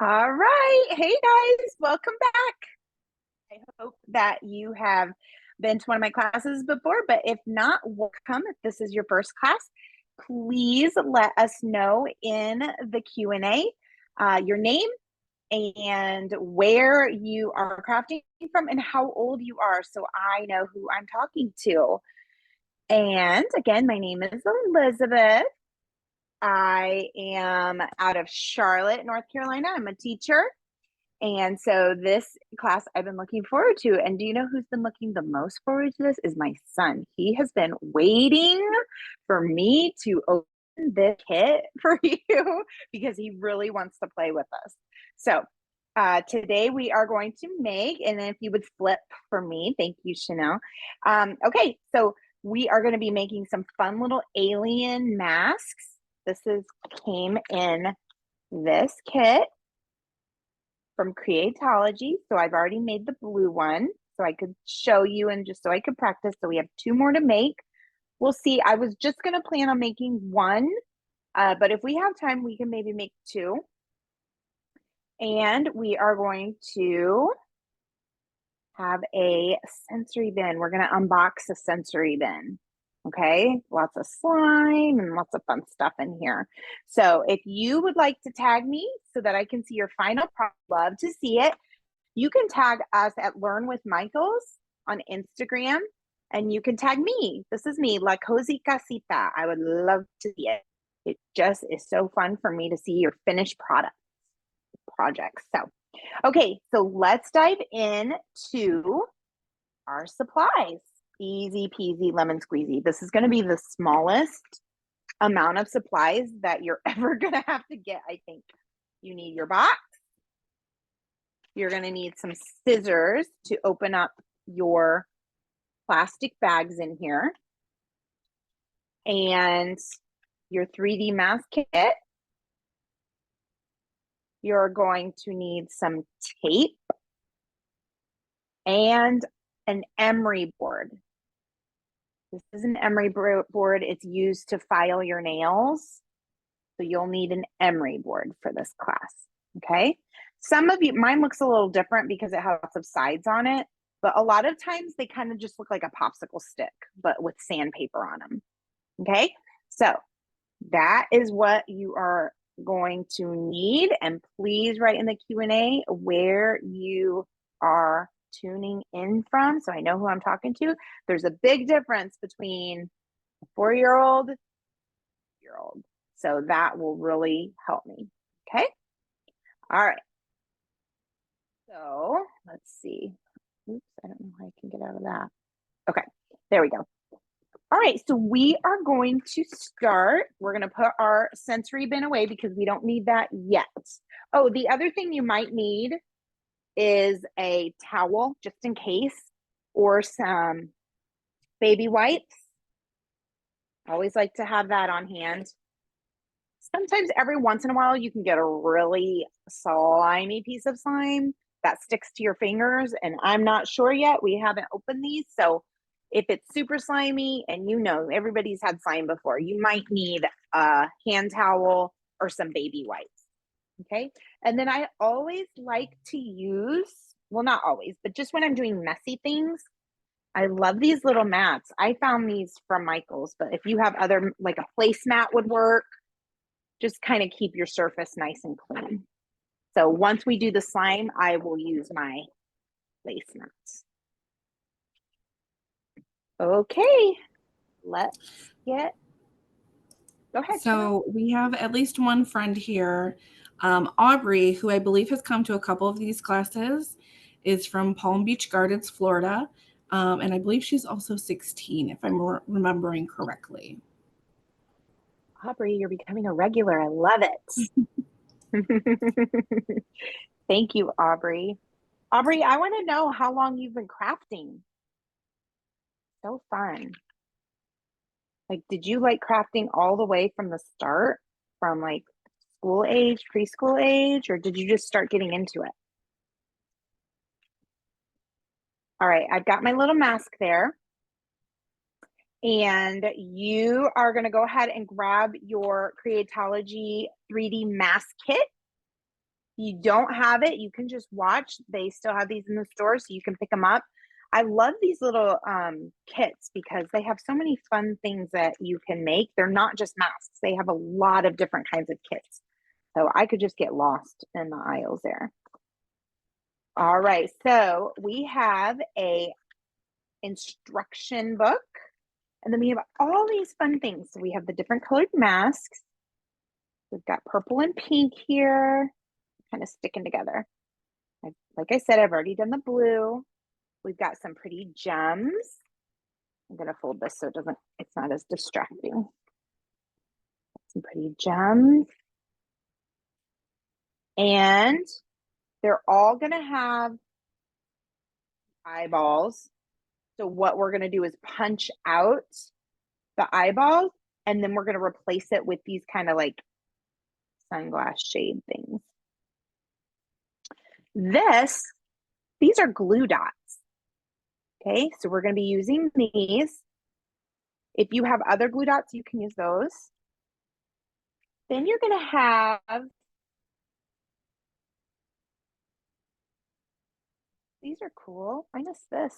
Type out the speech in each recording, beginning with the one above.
All right. Hey guys, welcome back. I hope that you have been to one of my classes before, but if not, welcome. If this is your first class, please let us know in the Q&A your name and where you are crafting from and how old you are so I know who I'm talking to. And again, my name is Elizabeth. I am out of Charlotte, North Carolina. I'm a teacher. And so this class I've been looking forward to. And do you know who's been looking the most forward to this? Is my son. He has been waiting for me to open this kit for you because he really wants to play with us. So today we are going to make, and then if you would flip for me, thank you, Chanel. Okay, so we are going to be making some fun little alien masks. Came in this kit from Creatology. So I've already made the blue one so I could show you and just so I could practice. So we have two more to make. We'll see. I was just going to plan on making one, but if we have time, we can maybe make two. And we are going to have a sensory bin. We're going to unbox a sensory bin. Okay, lots of slime and lots of fun stuff in here. So if you would like to tag me so that I can see your final product, love to see it. You can tag us at Learn with Michaels on Instagram, and you can tag me. This is me, La Cozy Casita. I would love to see it. It just is so fun for me to see your finished projects. So, okay, so let's dive into our supplies. Easy peasy lemon squeezy. This is going to be the smallest amount of supplies that you're ever going to have to get, I think. You need your box. You're going to need some scissors to open up your plastic bags in here. And your 3D mask kit. You're going to need some tape and an emery board. This is an emery board. It's used to file your nails. So you'll need an emery board for this class, okay? Some of you, mine looks a little different because it has lots of sides on it, but a lot of times they kind of just look like a popsicle stick, but with sandpaper on them, okay? So that is what you are going to need, and please write in the Q&A where you are tuning in from so I know who I'm talking to. There's a big difference between a 4-year-old, year-old. So that will really help me. Okay. All right. So let's see. Oops, I don't know how I can get out of that. Okay, there we go. All right, so we are going to start. We're going to put our sensory bin away because we don't need that yet. Oh, the other thing you might need is a towel just in case, or some baby wipes. Always like to have that on hand. Sometimes every once in a while you can get a really slimy piece of slime that sticks to your fingers, and I'm not sure yet. We haven't opened these, so if it's super slimy, and you know everybody's had slime before, you might need a hand towel or some baby wipes. Okay, and then I always like to use, well, not always, but just when I'm doing messy things, I love these little mats. I found these from Michaels, but if you have other, like a placemat would work, just kind of keep your surface nice and clean. So once we do the slime, I will use my placemats. Okay, let's get, go ahead. So we have at least one friend here, Aubrey, who I believe has come to a couple of these classes, is from Palm Beach Gardens, Florida. And I believe she's also 16, if I'm remembering correctly. Aubrey, you're becoming a regular. I love it. Thank you, Aubrey. Aubrey, I want to know how long you've been crafting. So fun. Like, did you like crafting all the way from the start, from like school age, preschool age, or did you just start getting into it? All right, I've got my little mask there. And you are going to go ahead and grab your Creatology 3D mask kit. you don't have it, you can just watch. They still have these in the store, so you can pick them up. I love these little kits because they have so many fun things that you can make. They're not just masks. They have a lot of different kinds of kits. So I could just get lost in the aisles there. All right, so we have a instruction book, and then we have all these fun things. So we have the different colored masks. We've got purple and pink here, kind of sticking together. Like I said, I've already done the blue. We've got some pretty gems. I'm gonna fold this so it's not as distracting. Some pretty gems. And they're all gonna have eyeballs. So what we're gonna do is punch out the eyeballs, and then we're gonna replace it with these kind of like sunglass shade things. These are glue dots. Okay, so we're going to be using these. If you have other glue dots, you can use those. Then you're going to have these are cool. I missed this.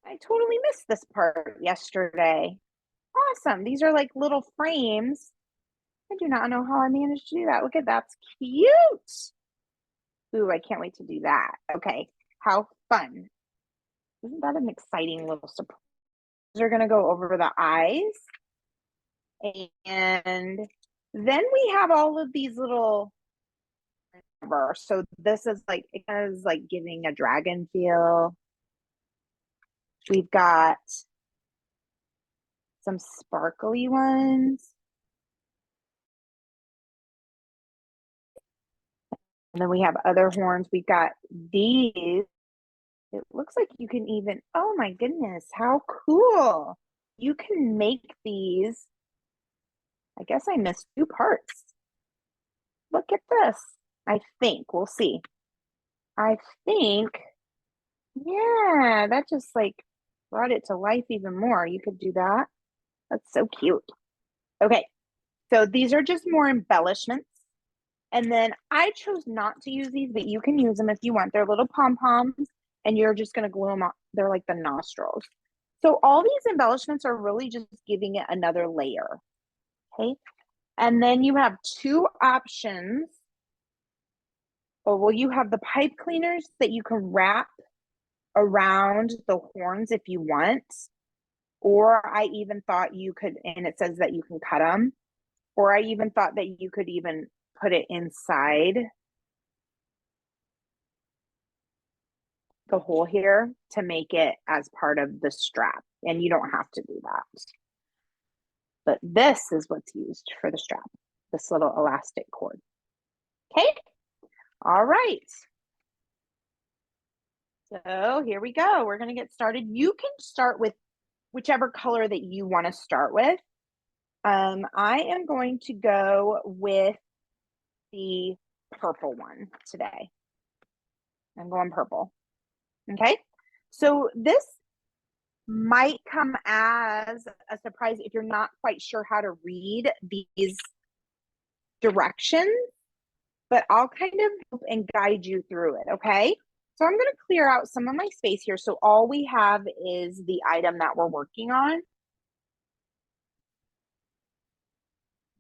I totally missed this part yesterday. Awesome. These are like little frames. I do not know how I managed to do that. Look at that's cute. Ooh, I can't wait to do that. Okay, how fun. Isn't that an exciting little surprise? We're going to go over the eyes. And then we have all of these little, so this is like, it is like giving a dragon feel. We've got some sparkly ones. And then we have other horns. We've got these. It looks like you can even, oh my goodness, how cool. You can make these. I guess I missed two parts. Look at this. I think, we'll see. I think, yeah, that just like brought it to life even more. You could do that. That's so cute. Okay, so these are just more embellishments. And then I chose not to use these, but you can use them if you want. They're little pom-poms, and you're just going to glue them on. They're like the nostrils. So all these embellishments are really just giving it another layer. Okay, and then you have two options. Oh, well, you have the pipe cleaners that you can wrap around the horns if you want. Or I even thought you could, and it says that you can cut them. Or I even thought that you could even put it inside the hole here to make it as part of the strap. And you don't have to do that. But this is what's used for the strap, this little elastic cord. Okay, all right. So here we go. We're going to get started. You can start with whichever color that you want to start with. I am going to go with the purple one today. I'm going purple. Okay, so this might come as a surprise if you're not quite sure how to read these directions, but I'll kind of help and guide you through it, okay? So I'm going to clear out some of my space here. So all we have is the item that we're working on.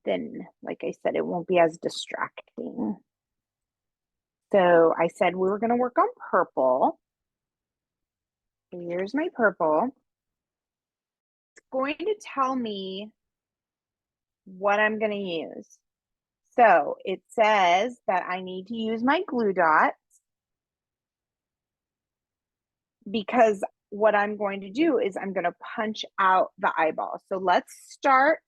Then, like I said, it won't be as distracting. So I said we were going to work on purple. Here's my purple. It's going to tell me what I'm going to use. So it says that I need to use my glue dots because what I'm going to do is I'm going to punch out the eyeball. So let's start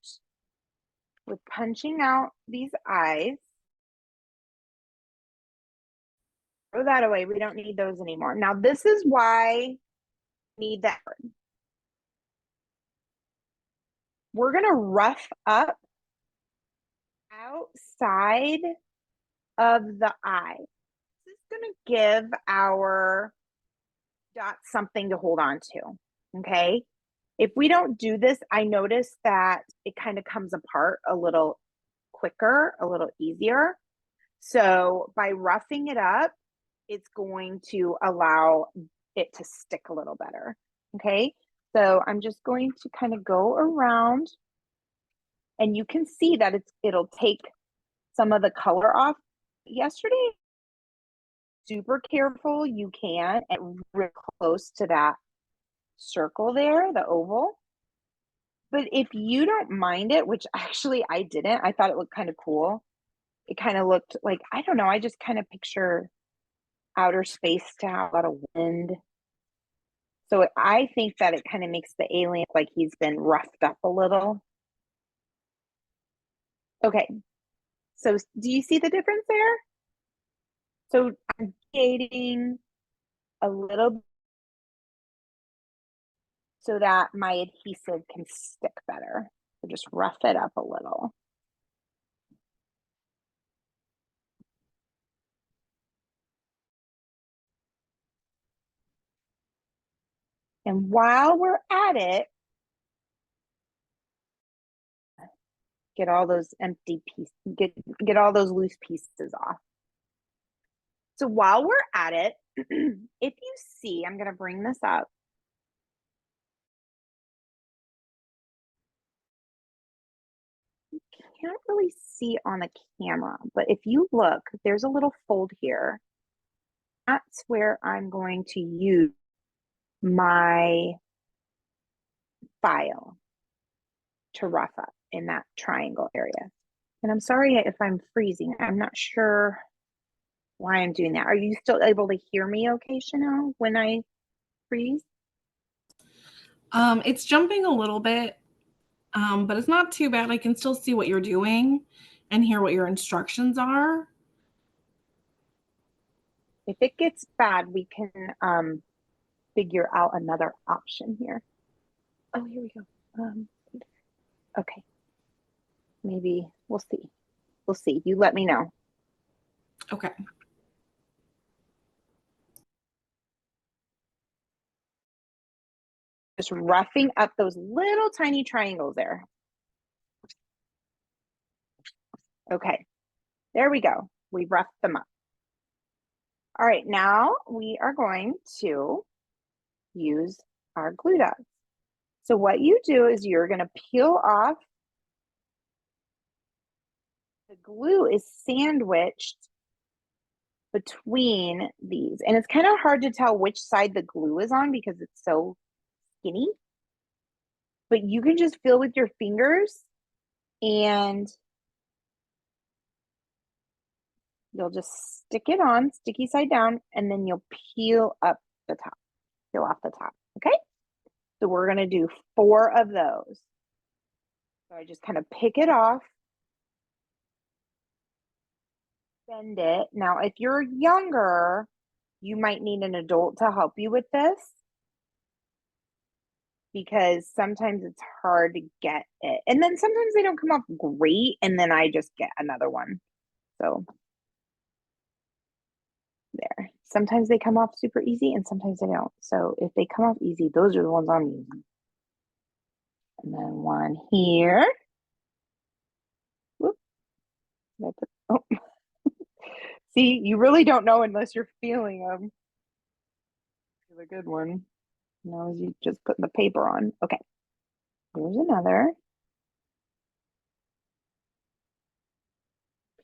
with punching out these eyes. Throw that away. We don't need those anymore. Now this is why we need that. We're going to rough up outside of the eye. This is going to give our dot something to hold on to. Okay. If we don't do this, I notice that it kind of comes apart a little quicker, a little easier. So by roughing it up, it's going to allow it to stick a little better. Okay, so I'm just going to kind of go around, and you can see that it'll take some of the color off. Yesterday, super careful, you can, and real close to that circle there, the oval. But if you don't mind it, which actually I didn't, I thought it looked kind of cool. It kind of looked like, I don't know, I just kind of picture outer space to have a lot of wind. So I think that it kind of makes the alien like he's been roughed up a little. Okay, so do you see the difference there? So I'm creating a little so that my adhesive can stick better. So just rough it up a little. And while we're at it, get all those empty pieces, get all those loose pieces off. So while we're at it, if you see, I'm going to bring this up. You can't really see on the camera, but if you look, there's a little fold here. That's where I'm going to use my file to rough up in that triangle area. And I'm sorry if I'm freezing. I'm not sure why I'm doing that. Are you still able to hear me okay, Chanel, when I freeze? It's jumping a little bit, but it's not too bad. I can still see what you're doing and hear what your instructions are. If it gets bad, we can figure out another option here. Oh, here we go. Okay. Maybe we'll see. We'll see. You let me know. Okay. Just roughing up those little tiny triangles there. Okay. There we go. We've roughed them up. All right. Now we are going to use our glue dots. So what you do is you're going to peel off. The glue is sandwiched between these. And it's kind of hard to tell which side the glue is on because it's so skinny. But you can just feel with your fingers and you'll just stick it on, sticky side down, and then you'll peel up the top, peel off the top. Okay? So we're going to do 4 of those. So I just kind of pick it off, bend it. Now, if you're younger, you might need an adult to help you with this because sometimes it's hard to get it. And then sometimes they don't come off great, and then I just get another one. So there. Sometimes they come off super easy and sometimes they don't. So if they come off easy, those are the ones I'm using. And then one here. Whoop. Oh. See, you really don't know unless you're feeling them. Feel a good one. Now you just put the paper on. Okay. Here's another.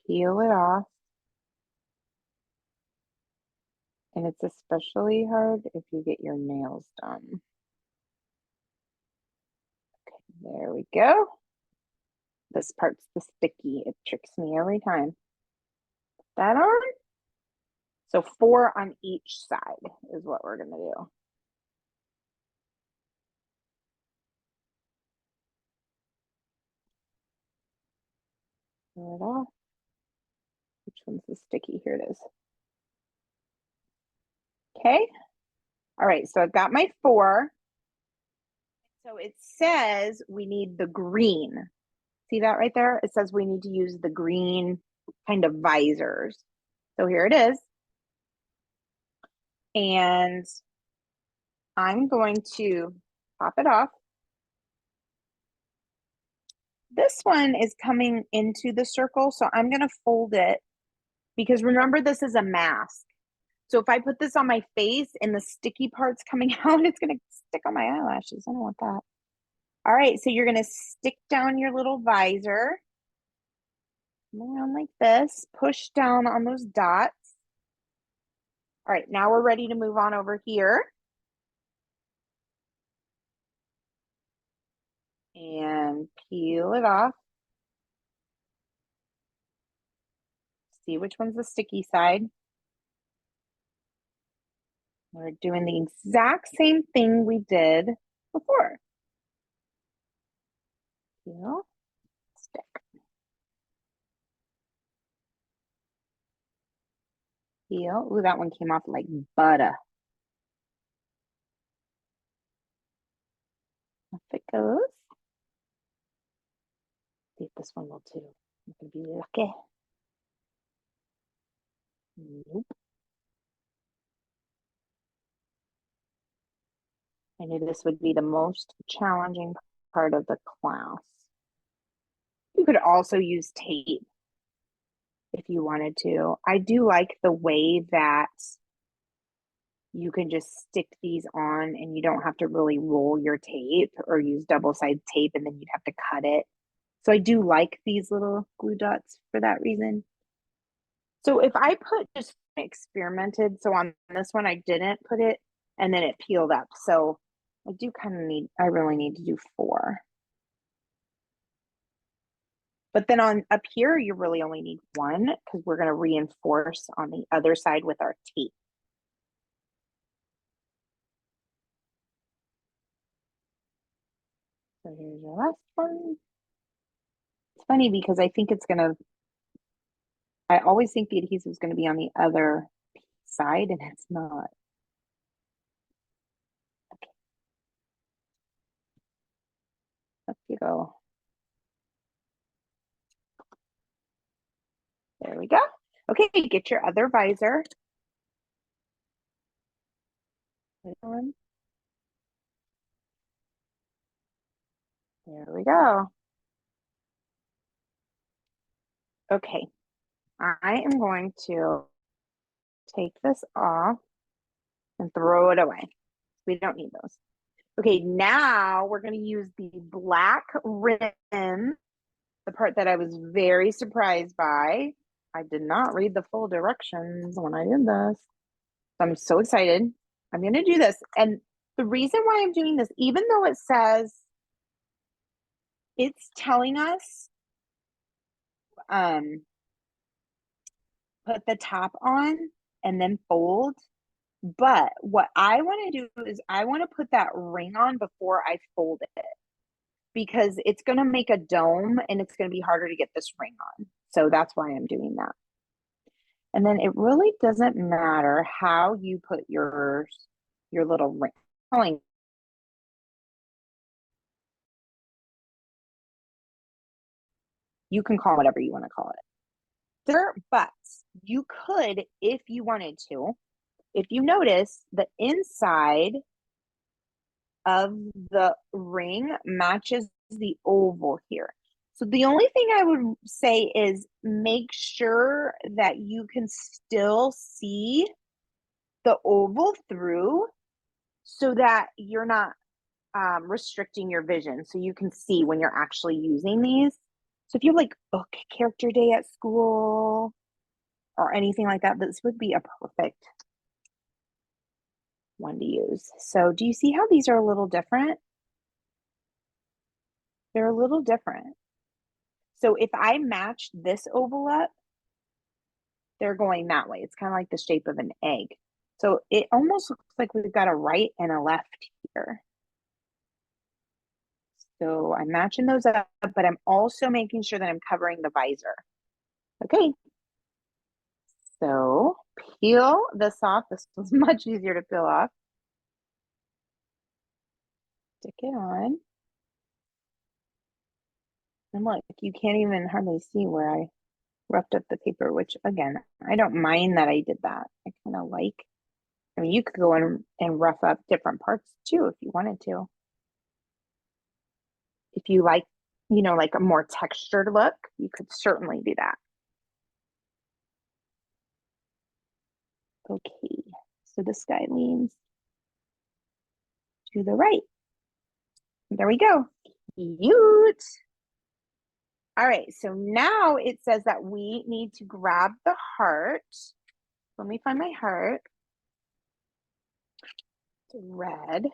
Peel it off. And it's especially hard if you get your nails done. Okay, there we go. This part's the sticky. It tricks me every time. Put that on. So 4 on each side is what we're going to do. Pull it off. Which one's the sticky? Here it is. Okay. All right. So I've got my 4. So it says we need the green. See that right there? It says we need to use the green kind of visors. So here it is. And I'm going to pop it off. This one is coming into the circle, so I'm going to fold it because remember, this is a mask. So if I put this on my face and the sticky part's coming out, it's going to stick on my eyelashes. I don't want that. All right, so you're going to stick down your little visor around like this, push down on those dots. All right, now we're ready to move on over here. And peel it off. See which one's the sticky side. We're doing the exact same thing we did before. Peel, stick. Peel. Ooh, that one came off like butter. Off it goes. See if this one will too. I'm gonna be lucky. Nope. I knew this would be the most challenging part of the class. You could also use tape if you wanted to. I do like the way that you can just stick these on and you don't have to really roll your tape or use double-sided tape and then you'd have to cut it. So I do like these little glue dots for that reason. So if I put just experimented, so on this one I didn't put it and then it peeled up. So I do kind of need, I really need to do 4. But then on up here, you really only need 1 because we're going to reinforce on the other side with our tape. So here's your last one. It's funny because I think it's going to, I always think the adhesive is going to be on the other side and it's not. Okay. Up you go. There we go. Okay, get your other visor. Put it on. There we go. Okay, I am going to take this off and throw it away. We don't need those. Okay, now we're going to use the black ribbon, the part that I was very surprised by. I did not read the full directions when I did this. I'm so excited. I'm going to do this. And the reason why I'm doing this, even though it says it's telling us put the top on and then fold, but what I want to do is I want to put that ring on before I fold it because it's going to make a dome and it's going to be harder to get this ring on. So that's why I'm doing that. And then it really doesn't matter how you put your little ring. You can call it whatever you want to call it. But you could, if you wanted to, if you notice the inside of the ring matches the oval here. So the only thing I would say is make sure that you can still see the oval through so that you're not restricting your vision so you can see when you're actually using these. So if you have like book character day at school or anything like that, this would be a perfect one to use. So do you see how these are a little different? They're a little different. So if I match this oval up, they're going that way. It's kind of like the shape of an egg. So it almost looks like we've got a right and a left here. So I'm matching those up, but I'm also making sure that I'm covering the visor. Okay. So peel this off. This was much easier to peel off. Stick it on. And look, you can't even hardly see where I roughed up the paper, which again, I don't mind that I did that. I kind of like, I mean, you could go in and rough up different parts too if you wanted to. If you like, you know, like a more textured look, you could certainly do that. Okay, so this guy leans to the right. There we go. Cute. All right, so now it says that we need to grab the heart. Let me find my heart. It's red.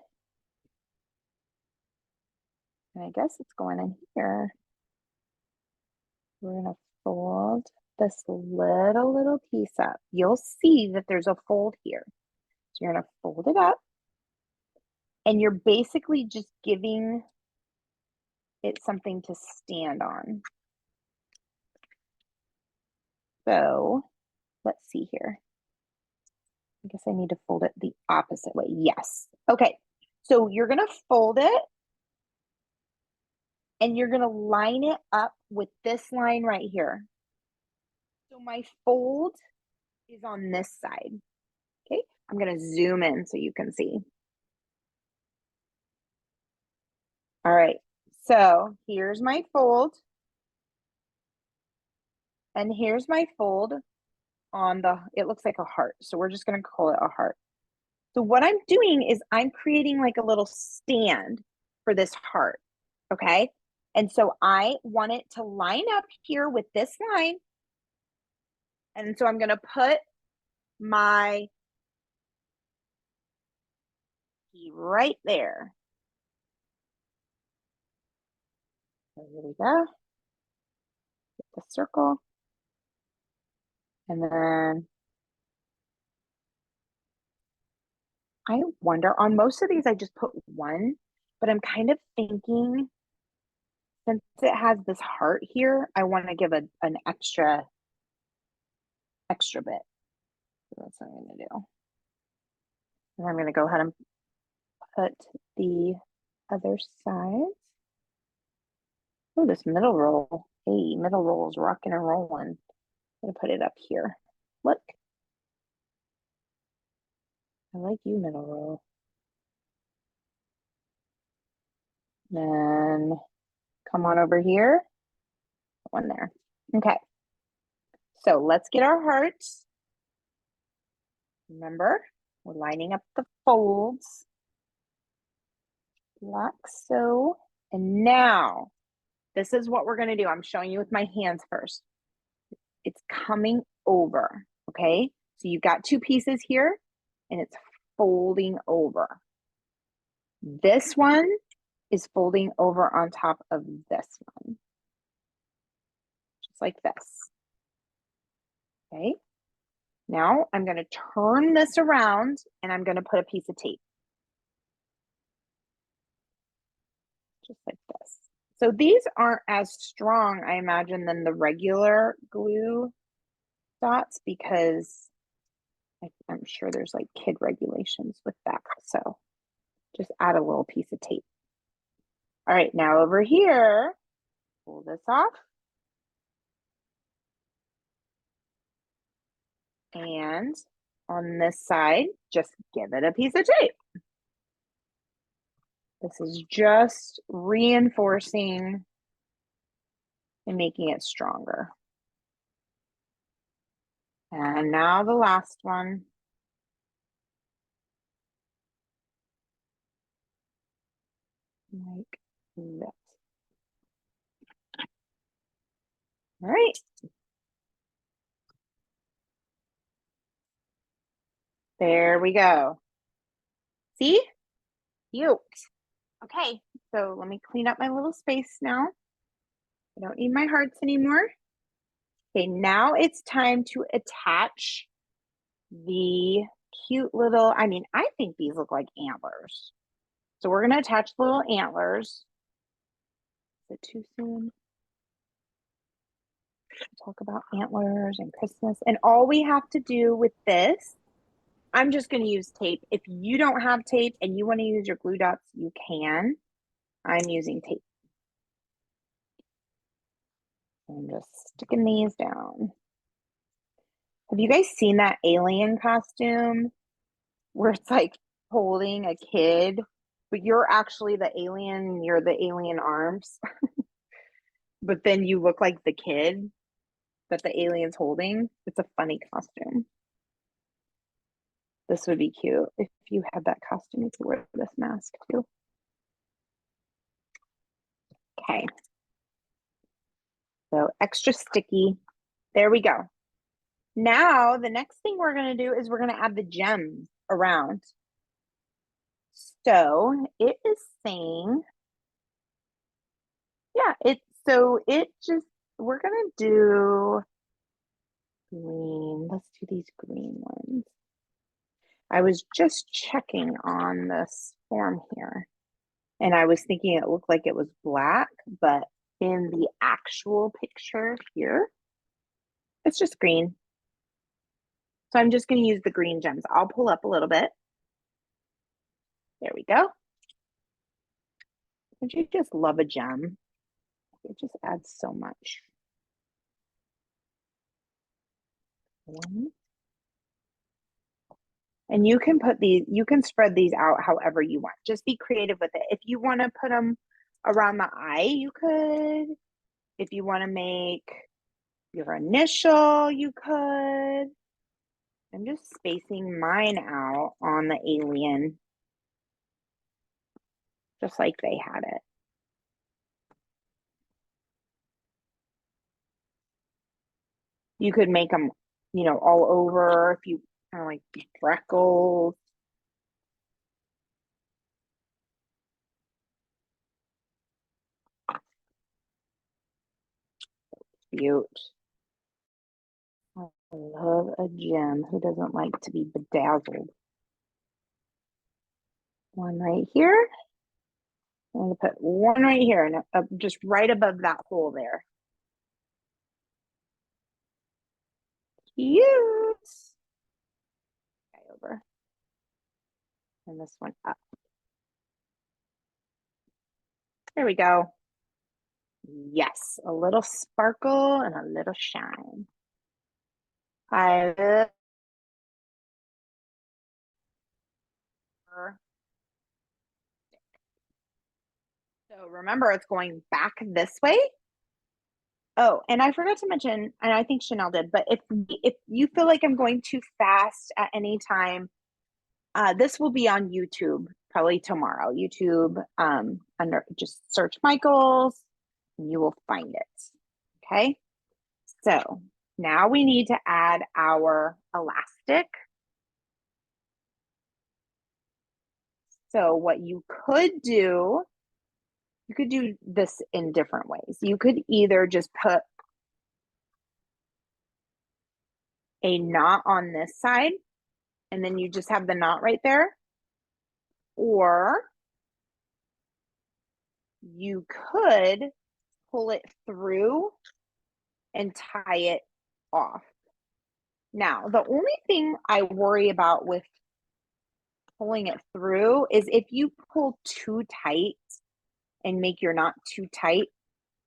And I guess it's going in here. We're going to fold this little piece up. You'll see that there's a fold here. So you're going to fold it up. And you're basically just giving it something to stand on. So let's see here. I guess I need to fold it the opposite way. Yes. Okay. So you're going to fold it and you're going to line it up with this line right here. So my fold is on this side. Okay. I'm going to zoom in so you can see. All right. So here's my fold. And here's my fold on the, it looks like a heart. So we're just going to call it a heart. So what I'm doing is I'm creating like a little stand for this heart. Okay. And so I want it to line up here with this line. And so I'm going to put my key right there. So here we go. Get the circle. And then I wonder, on most of these, I just put one, but I'm kind of thinking since it has this heart here, I want to give an extra bit. So that's what I'm going to do. And I'm going to go ahead and put the other side. Oh, this middle roll. Hey, middle roll is rocking and rolling. I'm going to put it up here. Look. I like you, middle roll. Then come on over here. One there. Okay. So let's get our hearts. Remember, we're lining up the folds like so. And now, this is what we're going to do. I'm showing you with my hands first. It's coming over, okay? So you've got two pieces here, and it's folding over. This one is folding over on top of this one. Just like this. Okay? Now I'm going to turn this around, and I'm going to put a piece of tape. Just like this. So these aren't as strong, I imagine, than the regular glue dots because I'm sure there's like kid regulations with that. So just add a little piece of tape. All right, now over here, pull this off. And on this side, just give it a piece of tape. This is just reinforcing and making it stronger. And now the last one. Like this. All right. There we go. See? Cute. Okay, so let me clean up my little space now. I don't need my hearts anymore. Okay, now it's time to attach the cute little, I mean, I think these look like antlers. So we're going to attach little antlers. Is it too soon? Talk about antlers and Christmas. And all we have to do with this, I'm just going to use tape. If you don't have tape and you want to use your glue dots, you can. I'm using tape. I'm just sticking these down. Have you guys seen that alien costume where it's like holding a kid, but you're actually the alien and you're the alien arms? but then you look like the kid that the alien's holding. It's a funny costume. This would be cute. If you had that costume, you could wear this mask too. Okay. So extra sticky. There we go. Now, the next thing we're going to do is we're going to add the gems around. So it is saying, yeah, we're going to do green. Let's do these green ones. I was just checking on this form here, and I was thinking it looked like it was black, but in the actual picture here, it's just green. So I'm just going to use the green gems. I'll pull up a little bit. There we go. Don't you just love a gem? It just adds so much. And you can spread these out however you want. Just be creative with it. If you want to put them around the eye, you could. If you want to make your initial, you could. I'm just spacing mine out on the alien, just like they had it. You could make them, all over if you kind of like freckles. Cute. I love a gem. Who doesn't like to be bedazzled? One right here. I'm going to put one right here and just right above that hole there. Cute. Okay, over. And this one up. There we go. Yes, a little sparkle and a little shine. I love her. So remember, it's going back this way. Oh, and I forgot to mention, and I think Chanel did, but if you feel like I'm going too fast at any time, this will be on YouTube probably tomorrow. YouTube, under just search Michaels, and you will find it. Okay. So now we need to add our elastic. So what you could do this in different ways. You could either just put a knot on this side, and then you just have the knot right there. Or you could pull it through and tie it off. Now, the only thing I worry about with pulling it through is if you pull too tight and make your knot too tight,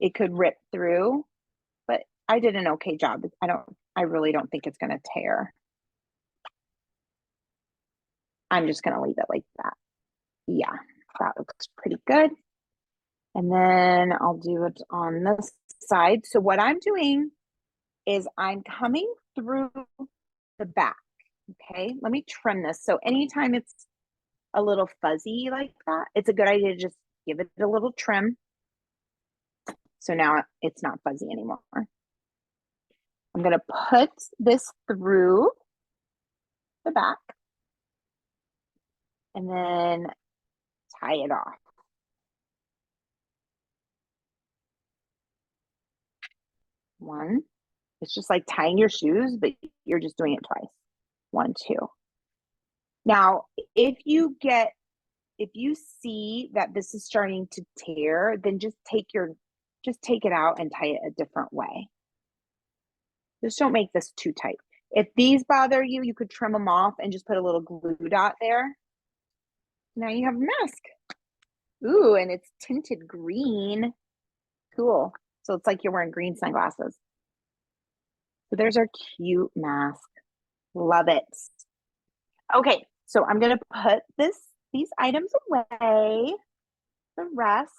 it could rip through. But I did an okay job. I really don't think it's going to tear. I'm just going to leave it like that. Yeah, that looks pretty good. And then I'll do it on this side. So what I'm doing is I'm coming through the back. Okay, let me trim this. So anytime it's a little fuzzy like that, it's a good idea to just give it a little trim. So now it's not fuzzy anymore. I'm going to put this through the back and then tie it off. One, it's just like tying your shoes, but you're just doing it twice. 1, 2. Now, if you see that this is starting to tear, then just take it out and tie it a different way. Just don't make this too tight. If these bother you, you could trim them off and just put a little glue dot there. Now you have a mask. Ooh, and it's tinted green. Cool. So it's like you're wearing green sunglasses. So there's our cute mask. Love it. Okay, so I'm going to put these items away. The rest.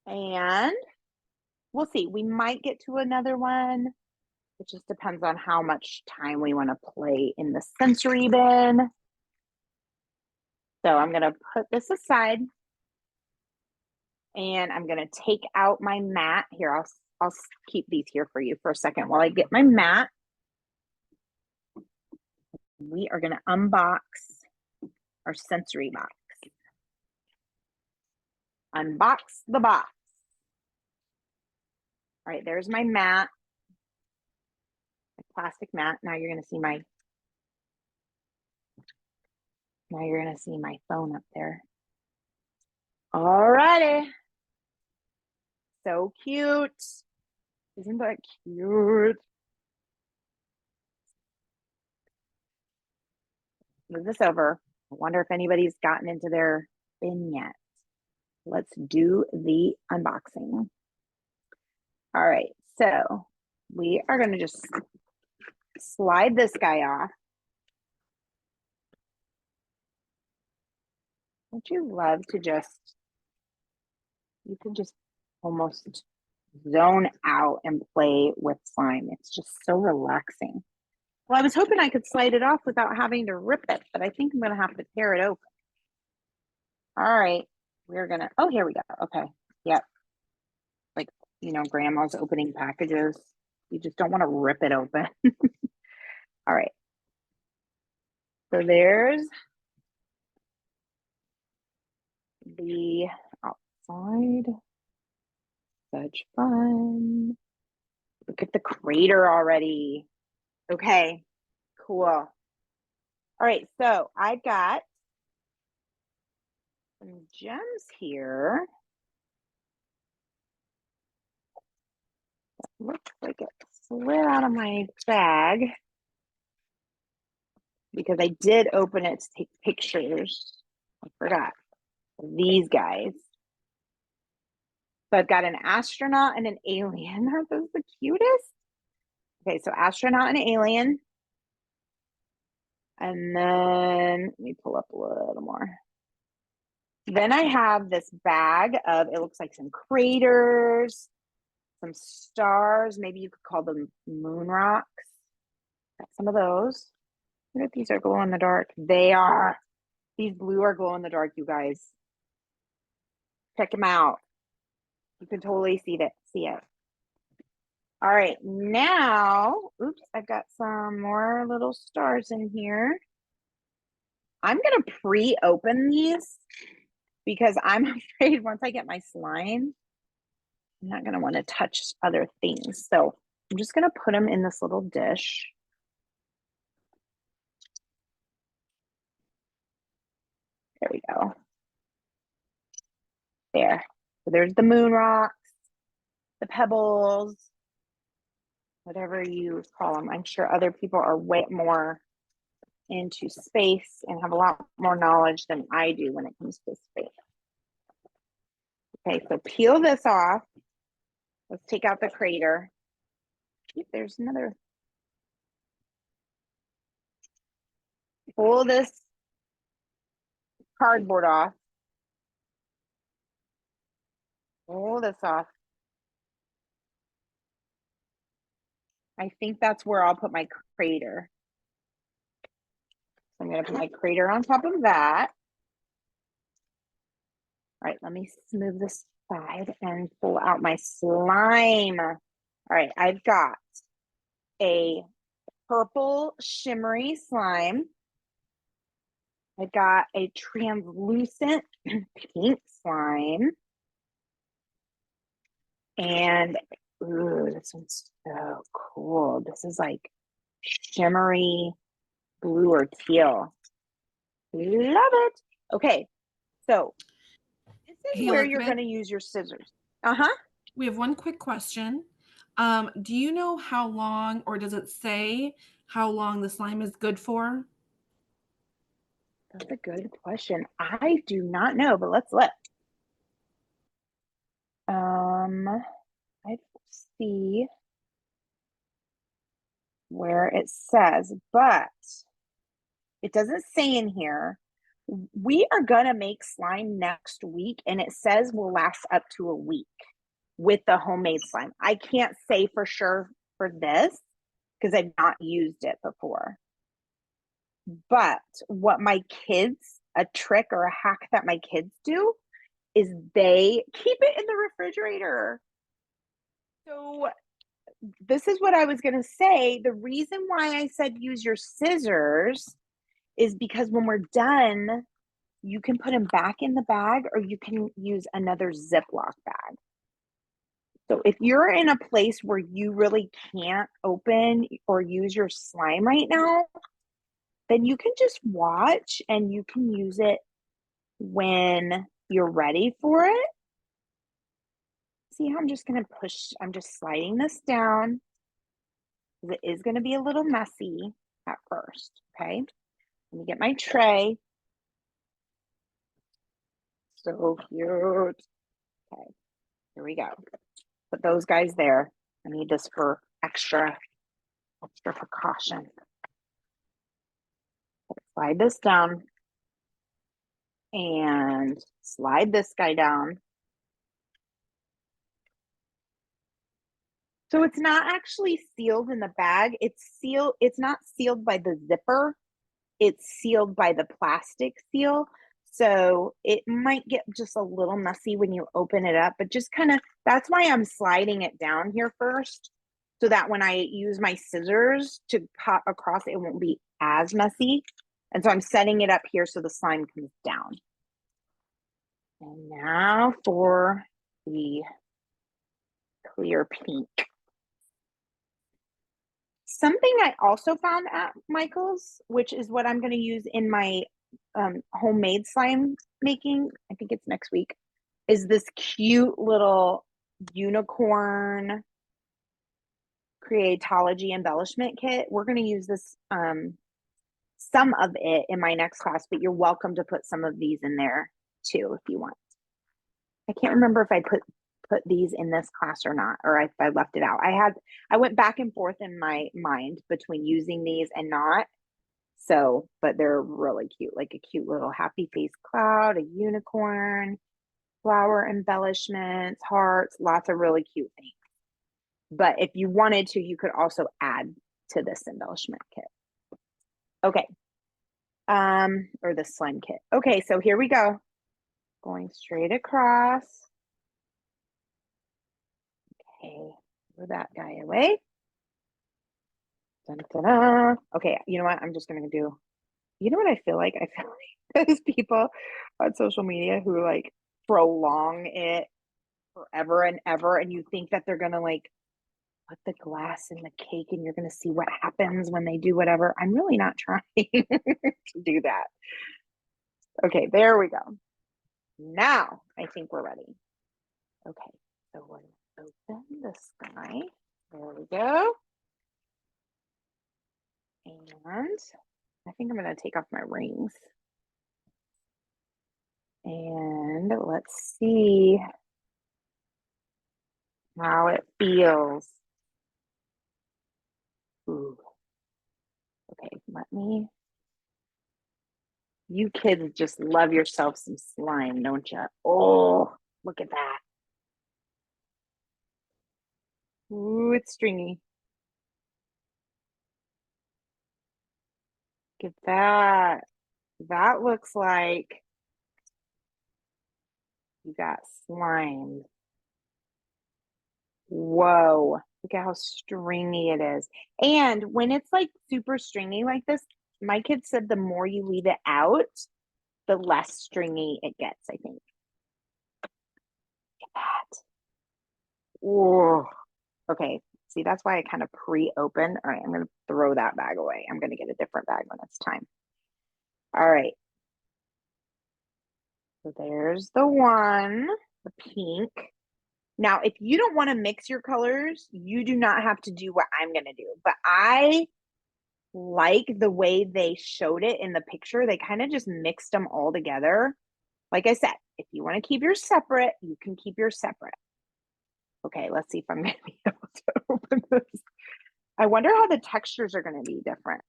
And we'll see. We might get to another one. It just depends on how much time we want to play in the sensory bin. So I'm going to put this aside and I'm going to take out my mat here. I'll keep these here for you for a second while I get my mat. We are going to unbox our sensory box. Unbox the box. All right, there's my mat, my plastic mat. Now you're going to see my phone up there. All righty. So cute. Isn't that cute? Move this over. I wonder if anybody's gotten into their bin yet. Let's do the unboxing. All right, so we are going to just slide this guy off. Don't you love to you can just almost zone out and play with slime. It's just so relaxing. Well, I was hoping I could slide it off without having to rip it, but I think I'm going to have to tear it open. All right, we're going to, oh, here we go. Okay, yep. Like, grandma's opening packages. You just don't want to rip it open. All right. So there's the outside. Such fun. Look at the crater already. Okay, cool. All right, so I got some gems here. Looks like it slid out of my bag because I did open it to take pictures. I forgot these guys. So I've got an astronaut and an alien. Aren't those the cutest? Okay, so astronaut and alien. And then let me pull up a little more. Then I have this bag of, it looks like some craters, some stars. Maybe you could call them moon rocks. Got some of those. I wonder if these are glow in the dark. They are. These blue are glow in the dark, you guys. Check them out. You can totally see it. All right, now, oops, I've got some more little stars in here. I'm going to pre-open these because I'm afraid once I get my slime, I'm not going to want to touch other things. So I'm just going to put them in this little dish. There we go. There. So there's the moon rocks, the pebbles, whatever you call them. I'm sure other people are way more into space and have a lot more knowledge than I do when it comes to space. Okay, so peel this off. Let's take out the crater. There's another. Pull this cardboard off. Pull this off. I think that's where I'll put my crater. So I'm going to put my crater on top of that. All right, let me smooth this side and pull out my slime. All right, I've got a purple shimmery slime. I got a translucent pink slime. And ooh, this one's so cool. This is like shimmery blue or teal. Love it. Okay, so this is Hey, where Elizabeth, you're going to use your scissors. Uh-huh. we have one quick question. Do you know how long, or does it say how long the slime is good for? That's a good question. I do not know, but let's look. I see where it says, but it doesn't say in here, We are going to make slime next week, and it says will last up to a week with the homemade slime. I can't say for sure for this because I've not used it before. But what my kids, a trick or a hack that my kids do is they keep it in the refrigerator. So this is what I was going to say. The reason why I said use your scissors is because when we're done, you can put them back in the bag or you can use another Ziploc bag. So if you're in a place where you really can't open or use your slime right now, then you can just watch and you can use it when you're ready for it. See how I'm just going to push, I'm just sliding this down. It is going to be a little messy at first, okay? Let me get my tray. So cute. Okay, here we go. Put those guys there. I need this for extra precaution. Slide this down and slide this guy down. So it's not actually sealed in the bag. It's sealed. It's not sealed by the zipper. It's sealed by the plastic seal. So it might get just a little messy when you open it up, but just kind of, that's why I'm sliding it down here first, so that when I use my scissors to cut across, it won't be as messy. And so I'm setting it up here so the slime comes down. And now for the clear pink. Something I also found at Michael's, which is what I'm going to use in my homemade slime making, I think it's next week, is this cute little unicorn Creatology embellishment kit. We're going to use this, some of it in my next class, but you're welcome to put some of these in there too if you want. I can't remember if I put these in this class or not, or if I left it out. I went back and forth in my mind between using these and not. So, but they're really cute, like a cute little happy face cloud, a unicorn, flower embellishments, hearts, lots of really cute things. But if you wanted to, you could also add to this embellishment kit. Okay. Or the slime kit. Okay, so here we go. Going straight across. Okay, move that guy away. Dun, dun, dun. Okay, you know what? I'm just gonna do, you know what I feel like? I feel like those people on social media who like prolong it forever and ever, and you think that they're gonna like put the glass in the cake and you're gonna see what happens when they do whatever. I'm really not trying to do that. Okay, there we go. Now I think we're ready. Okay, so we're gonna open this guy. There we go. And I think I'm going to take off my rings. And let's see how it feels. Ooh. Okay, let me. You kids just love yourself some slime, don't you? Oh, look at that. Ooh, it's stringy. Look at that. That looks like you got slime. Whoa, look at how stringy it is. And when it's like super stringy like this, my kid said the more you leave it out, the less stringy it gets, I think. Look at that. Whoa. Okay, see, that's why I kind of pre-opened. All right, I'm going to throw that bag away. I'm going to get a different bag when it's time. All right. So there's the one, the pink. Now, if you don't want to mix your colors, you do not have to do what I'm going to do. But I like the way they showed it in the picture. They kind of just mixed them all together. Like I said, if you want to keep yours separate, you can keep yours separate. Okay, let's see if I'm going to be able to open this. I wonder how the textures are going to be different.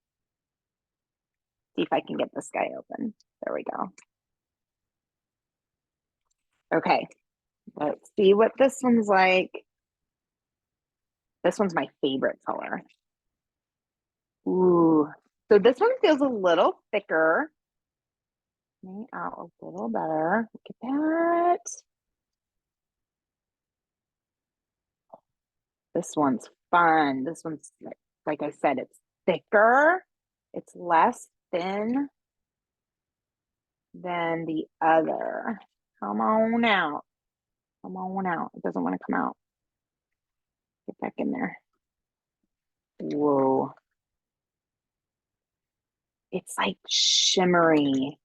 See if I can get this guy open. There we go. Okay, let's see what this one's like. This one's my favorite color. Ooh, so this one feels a little thicker. Me out a little better. Look at that. This one's fun. This one's, like I said, it's thicker. It's less thin than the other. Come on out. Come on out. It doesn't want to come out. Get back in there. Whoa. It's like shimmery.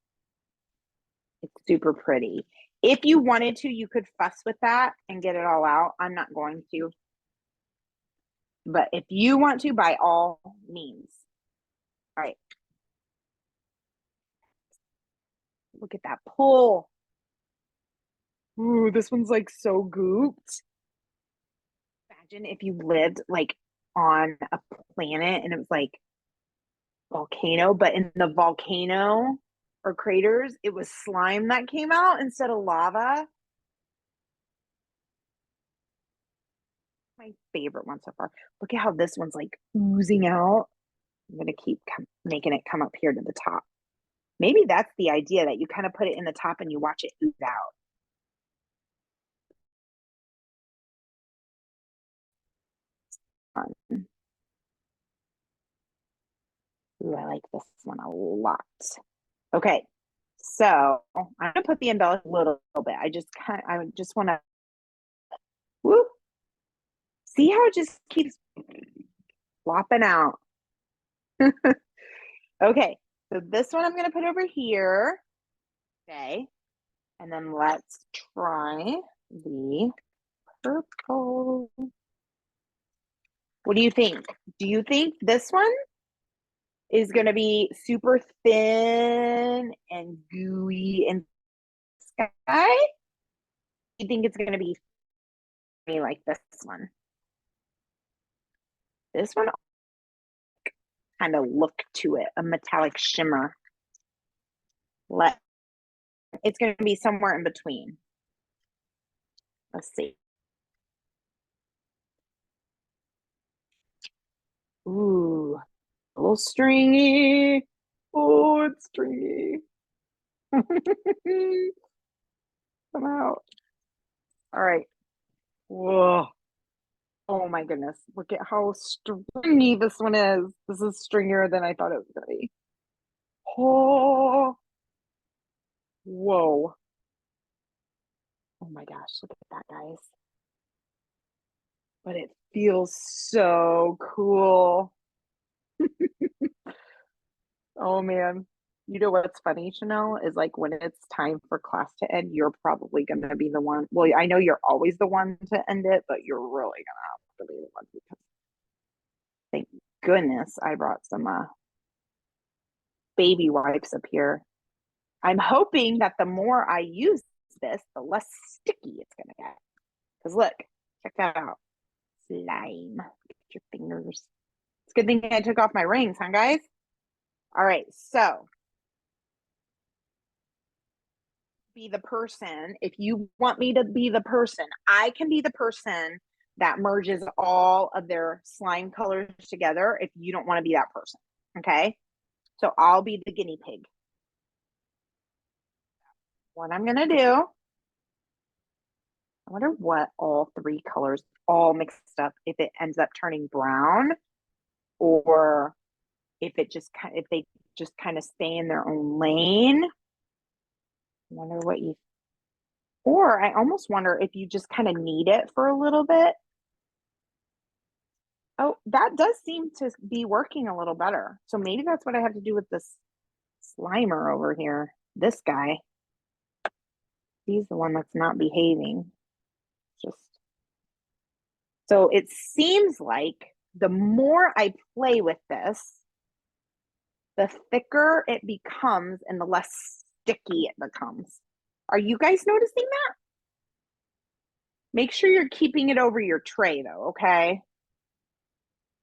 It's super pretty. If you wanted to, you could fuss with that and get it all out. I'm not going to. But if you want to, by all means. All right. Look at that pull. Ooh, this one's like so gooped. Imagine if you lived like on a planet and it was like volcano, but in the volcano or craters, it was slime that came out instead of lava. My favorite one so far. Look at how this one's like oozing out. I'm gonna keep making it come up here to the top. Maybe that's the idea, that you kind of put it in the top and you watch it ooze out. Fun. Ooh, I like this one a lot. Okay, so I'm gonna put the embellish a little bit. I just want to, whoop. See how it just keeps flopping out. Okay, so this one I'm gonna put over here. Okay, and then let's try the purple. What do you think? Do you think this one is going to be super thin and gooey and sky? You think it's going to be like this one? This one kind of look to it, a metallic shimmer. It's going to be somewhere in between. Let's see. Ooh, a little stringy. Oh, it's stringy. Come out. All right. Whoa. Oh my goodness. Look at how stringy this one is. This is stringier than I thought it was going to be. Oh. Whoa. Oh my gosh. Look at that, guys. But it feels so cool. Oh man. You know what's funny, Chanel, is like when it's time for class to end, you're probably going to be the one. Well, I know you're always the one to end it, but you're really going to have to be the one, because thank goodness I brought some baby wipes up here. I'm hoping that the more I use this, the less sticky it's going to get. Because look, check that out. Slime. Get your fingers. It's a good thing I took off my rings, huh, guys? All right, so be the person. If you want me to be the person, I can be the person that merges all of their slime colors together if you don't want to be that person. Okay, so I'll be the guinea pig. What I'm gonna do, I wonder what all three colors all mixed up, if it ends up turning brown, or if they just kind of stay in their own lane. I wonder what you, or I almost wonder if you just kind of knead it for a little bit. Oh, that does seem to be working a little better. So maybe that's what I have to do with this Slimer over here. This guy. He's the one that's not behaving. Just so it seems like the more I play with this, the thicker it becomes and the less sticky it becomes. Are you guys noticing that? Make sure you're keeping it over your tray though, okay?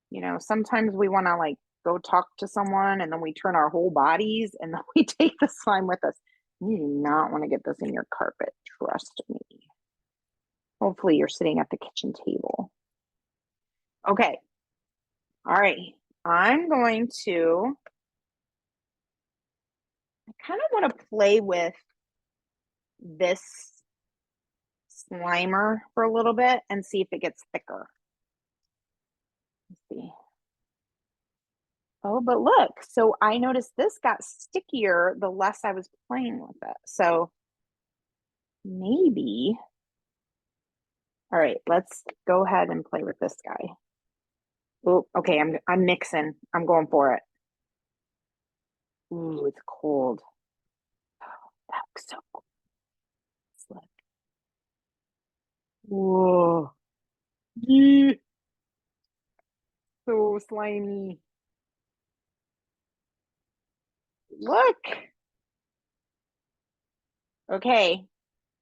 You know, sometimes we want to like go talk to someone and then we turn our whole bodies and then we take the slime with us. You do not want to get this in your carpet, trust me. Hopefully you're sitting at the kitchen table. Okay. All right. I'm going to, I kind of want to play with this Slimer for a little bit and see if it gets thicker. Let's see. Oh, but look, so I noticed this got stickier the less I was playing with it. So maybe, all right, let's go ahead and play with this guy. Oh, okay, I'm mixing. I'm going for it. Ooh, it's cold. Oh, that looks so cool. Look. Whoa. Yee. So slimy. Look. Okay.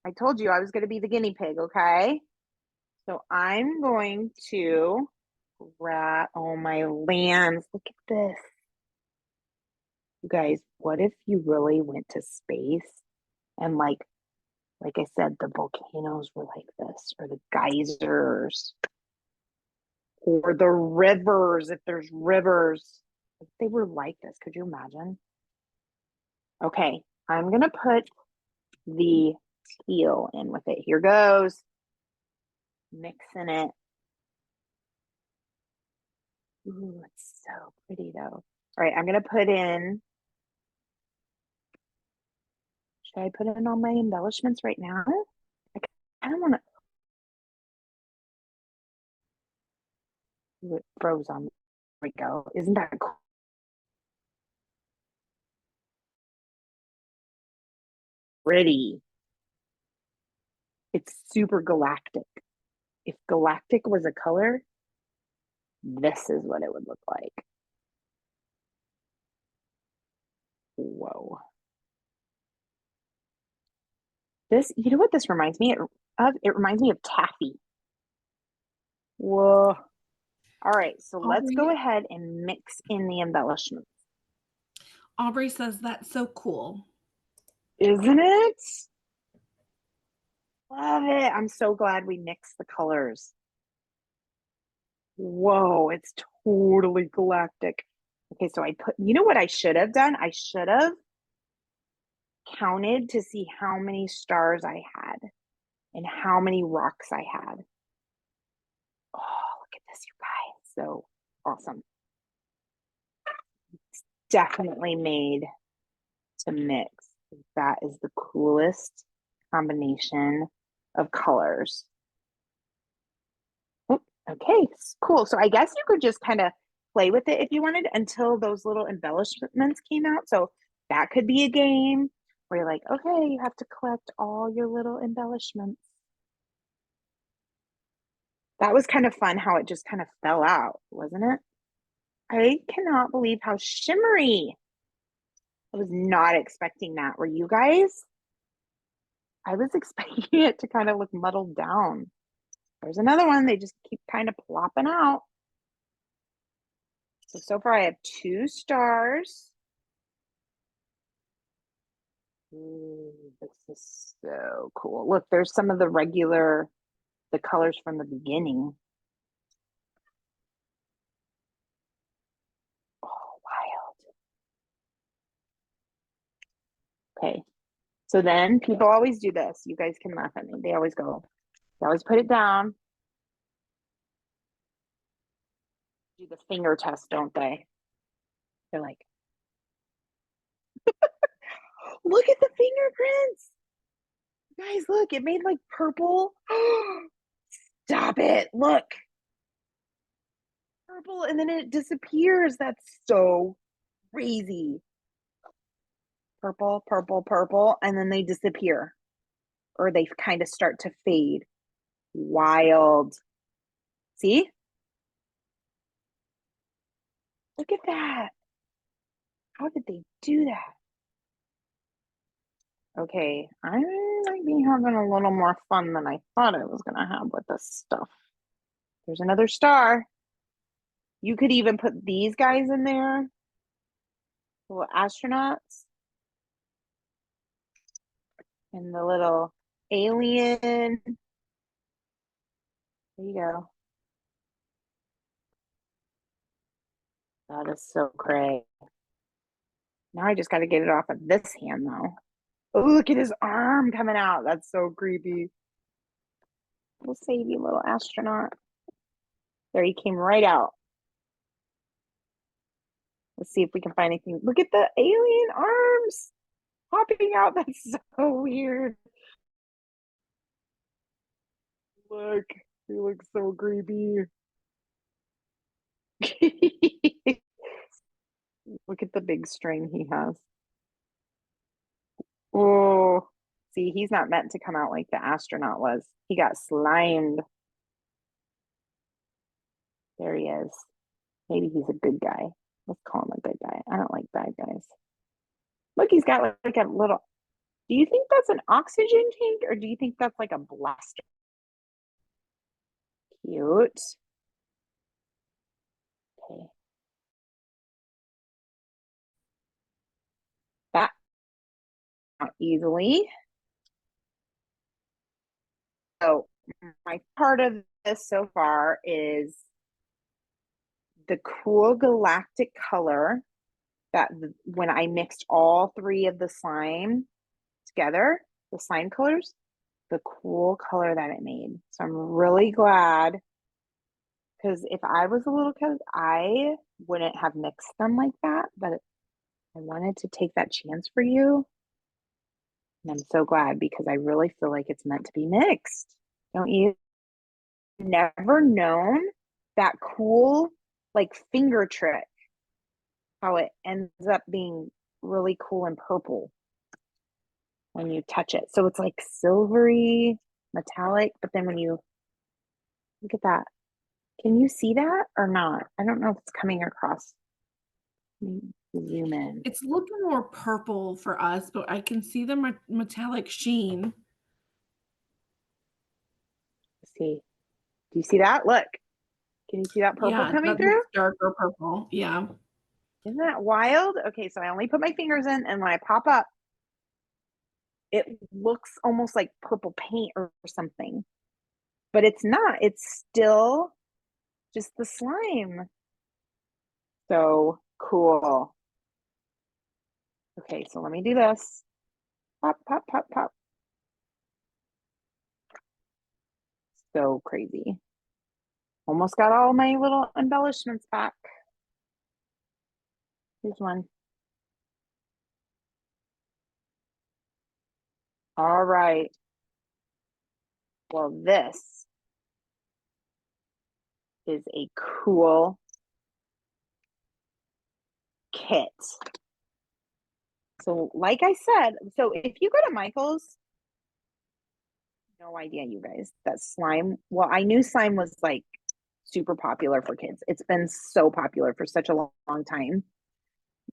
I told you I was going to be the guinea pig, okay? So I'm going to grab, oh my lands, look at this. You guys, what if you really went to space and like I said, the volcanoes were like this, or the geysers, or the rivers, if there's rivers, if they were like this, could you imagine? Okay, I'm gonna put the teal in with it. Here goes. Mixing it. Ooh, it's so pretty though. All right, I'm gonna put in, should I put in all my embellishments right now? I don't want to, it froze on me. There we go. Isn't that cool? Pretty. It's super galactic. If galactic was a color, this is what it would look like. Whoa. This, you know what this reminds me of? It reminds me of taffy. Whoa. All right, so let's go ahead and mix in the embellishments. Aubrey says that's so cool. Isn't it? Love it. I'm so glad we mixed the colors. Whoa, it's totally galactic. Okay, so I put, you know what I should have done? I should have counted to see how many stars I had and how many rocks I had. Oh, look at this, you guys. So awesome. It's definitely made to mix. That is the coolest combination of colors. Oh, okay, cool. So I guess you could just kind of play with it if you wanted until those little embellishments came out. So that could be a game where you're like, okay, you have to collect all your little embellishments. That was kind of fun how it just kind of fell out, wasn't it? I cannot believe how shimmery. I was not expecting that. Were you guys? I was expecting it to kind of look muddled down. There's another one. They just keep kind of plopping out. So far I have 2 stars. Ooh, this is so cool. Look, there's some of the colors from the beginning. Oh, wild. Okay. So then people always do this. You guys can laugh at me. They always put it down. Do the finger test, don't they? They're like, look at the fingerprints. Guys, look, it made like purple. Stop it. Look. Purple and then it disappears. That's so crazy. Purple, purple, purple, and then they disappear or they kind of start to fade. Wild. See? Look at that. How did they do that? Okay, I might be having a little more fun than I thought I was going to have with this stuff. There's another star. You could even put these guys in there, little astronauts, and the little alien. There you go. That is so great. Now I just got to get it off of this hand though. Oh, look at his arm coming out. That's so creepy. We'll save you, little astronaut. There, he came right out. Let's see if we can find anything. Look at the alien arms popping out. That's so weird. Look, he looks so creepy. Look at the big string he has. Oh, see, he's not meant to come out like the astronaut was. He got slimed. There he is. Maybe he's a good guy. Let's call him a good guy. I don't like bad guys. Look, he's got like a little. Do you think that's an oxygen tank or do you think that's like a blaster? Cute. Okay. That out easily. So my part of this so far is the cool galactic color that when I mixed all three of the slime together, the slime colors, the cool color that it made. So I'm really glad because if I was a little kid, I wouldn't have mixed them like that, but I wanted to take that chance for you. And I'm so glad because I really feel like it's meant to be mixed. Don't you? Never known that cool like finger trick, how it ends up being really cool and purple when you touch it. So it's like silvery, metallic, but then when you look at that, can you see that or not? I don't know if it's coming across. Zoom in. It's looking more purple for us, but I can see the metallic sheen. See, do you see that? Look, can you see that purple Yeah, coming that through? looks darker purple. Yeah. Isn't that wild? Okay, so I only put my fingers in, and when I pop up, it looks almost like purple paint or something, but it's not. It's still just the slime. So cool. Okay, so let me do this. Pop, pop, pop, pop. So crazy. Almost got all my little embellishments back. Here's one. All right. Well, this is a cool kit. So like I said, so if you go to Michael's, no idea, you guys, that slime, well, I knew slime was like super popular for kids. It's been so popular for such a long time,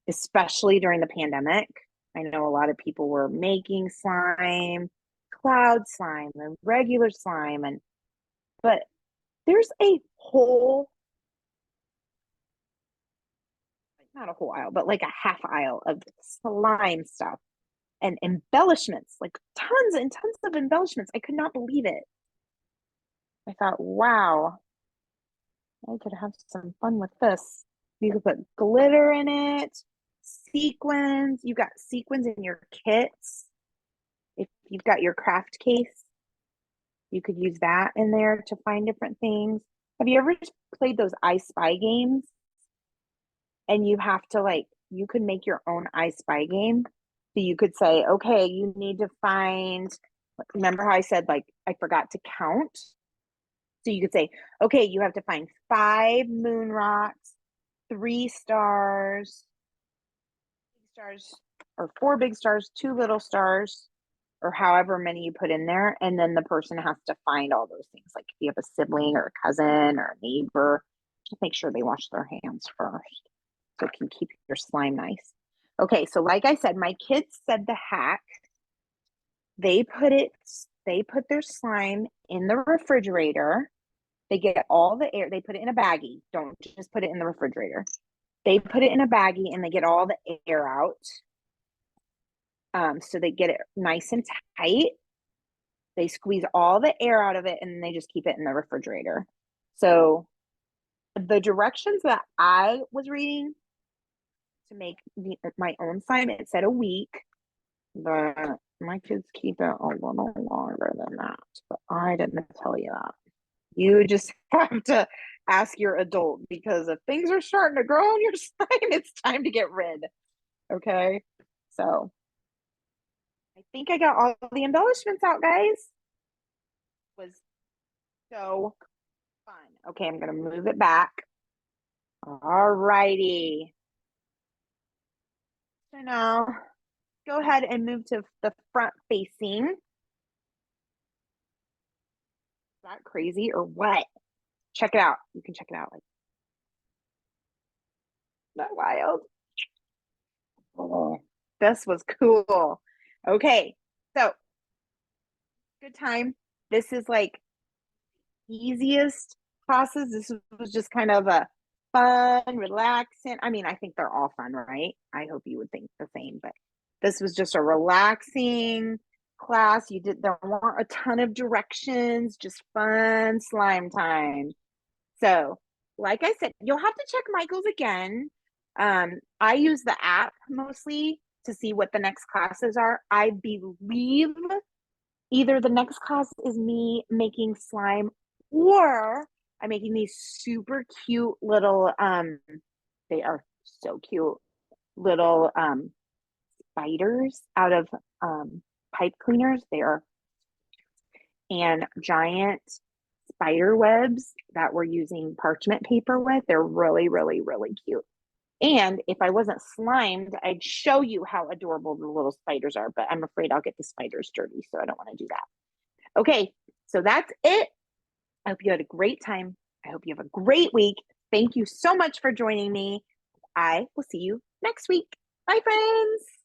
especially during the pandemic. I know a lot of people were making slime, cloud slime, and regular slime, and but there's a whole, not a whole aisle, but like a half aisle of slime stuff and embellishments, like tons and tons of embellishments. I could not believe it. I thought, wow, I could have some fun with this. You could put glitter in it, sequins. You got sequins in your kits. If you've got your craft case, you could use that in there to find different things. Have you ever played those I Spy games? And you have to like, you could make your own I Spy game. So you could say, okay, you need to find, remember how I said, like, I forgot to count? So you could say, okay, you have to find 5 moon rocks, 3 stars, or 4 big stars, 2 little stars, or however many you put in there. And then the person has to find all those things. Like if you have a sibling or a cousin or a neighbor, just make sure they wash their hands first so it can keep your slime nice. Okay, so like I said, my kids said the hack. They put their slime in the refrigerator. They get all the air, they put it in a baggie. Don't just put it in the refrigerator. They put it in a baggie and they get all the air out. So they get it nice and tight. They squeeze all the air out of it and then they just keep it in the refrigerator. So the directions that I was reading to make my own slime, it said a week, but my kids keep it a little longer than that. But I didn't tell you that. You just have to ask your adult, because if things are starting to grow on your slime, it's time to get rid. Okay. So I think I got all the embellishments out, guys. It was so fun. Okay, I'm gonna move it back. All righty. So now go ahead and move to the front facing. Is that crazy or what? Check it out. You can check it out. Like, that wild. Oh, this was cool. Okay, so good time. This is like easiest classes. This was just kind of a fun, relaxing. I mean, I think they're all fun, right? I hope you would think the same, but this was just a relaxing class. There weren't a ton of directions, just fun slime time. So, like I said, you'll have to check Michael's again. I use the app mostly to see what the next classes are. I believe either the next class is me making slime, or I'm making these super cute little they are so cute, little spiders out of pipe cleaners. They are, and giant spider webs that we're using parchment paper with. They're really, really, really cute. And if I wasn't slimed, I'd show you how adorable the little spiders are, but I'm afraid I'll get the spiders dirty, so I don't want to do that. Okay, so that's it. I hope you had a great time. I hope you have a great week. Thank you so much for joining me. I will see you next week. Bye, friends.